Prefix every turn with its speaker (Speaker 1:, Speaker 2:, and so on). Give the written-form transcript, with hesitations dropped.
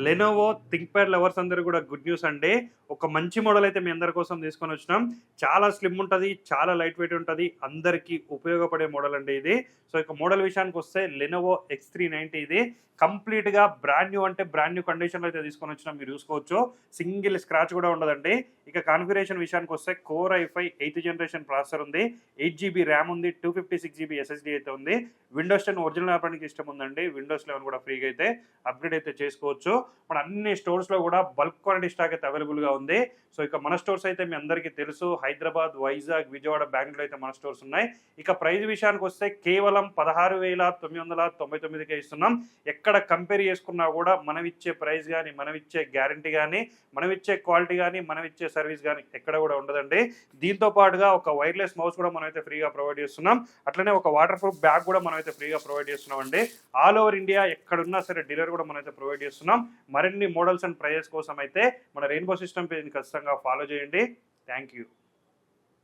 Speaker 1: Lenovo ThinkPad lovers అందరూ కూడా good news అండి. ఒక మంచి మోడల్ అయితే మీ అందరి కోసం తీసుకొనొచ్చినాం. చాలా స్లిమ్ ఉంటది. చాలా లైట్ వెయిట్ ఉంటది. అందరికీ ఉపయోగపడే మోడల్ అండి ఇది. సో ఇక మోడల్ విషయానికొస్తే లెనోవో X390 ఇది. కంప్లీట్‌గా బ్రాండ్ న్యూ అంటే బ్రాండ్ న్యూ కండిషన్‌లో అయితే తీసుకొనొచ్చినాం. మీరు చూసుకోవచ్చు. సింగిల్ స్క్రాచ్ కూడా ఉండదండి. ఇక కాన్ఫిగరేషన్ విషయానికొస్తే core i5 eighth generation processor ఉంది. 8 జీబీ ర్యామ్ ఉంది. 256 జీబీ ఎస్ఎస్డీ అయితే ఉంది. విండోస్ 10 ఒరిజినల్ ఆపరేటింగ్ సిస్టమ్ ఉందండి. విండోస్ 11 కూడా ఫ్రీగా అయితే అప్గ్రేడ్ అయితే చేసుకోవచ్చు. మన అన్ని స్టోర్స్‌లో కూడా బల్క్ క్వాంటిటీ స్టాక్ అయితే అవైలబుల్‌గా ఉంది. సో ఇక మన స్టోర్స్ అయితే మీ అందరికీ తెలుసు. హైదరాబాద్, వైజాగ్, విజయవాడ, బెంగుళూరు అయితే మన స్టోర్స్ ఉన్నాయి. ఇక ప్రైస్ విషయానికొస్తే కేవలం 16,999కే ఇస్తున్నాం. ఎక్కడ కంపేర్ చేసుకున్నా కూడా మనం ఇచ్చే ప్రైస్ గాని, మనం ఇచ్చే గ్యారంటీ గాని, మనం ఇచ్చే క్వాలిటీ గాని, మనం ఇచ్చే సర్వీస్ గాని ఎక్కడ కూడా ఉండదండి. దీంతో పాటుగా ఒక వైర్‌లెస్ మౌస్ కూడా మనం అయితే ఫ్రీగా ప్రొవైడ్ చేస్తున్నాం. అట్లనే ఒక వాటర్ ప్రూఫ్ బ్యాగ్ కూడా మనం అయితే ఫ్రీగా ప్రొవైడ్ చేస్తున్నామండి. ఆల్ ఓవర్ ఇండియా ఎక్కడున్నా సరే డీలర్ కూడా మనం అయితే ప్రొవైడ్ చేస్తున్నాం. మరిన్ని మోడల్స్ అండ్ ప్రైజెస్ కోసం అయితే మన రెయిన్బో సిస్టమ్ పేజ్‌ని ఖచ్చితంగా ఫాలో చేయండి. Thank you.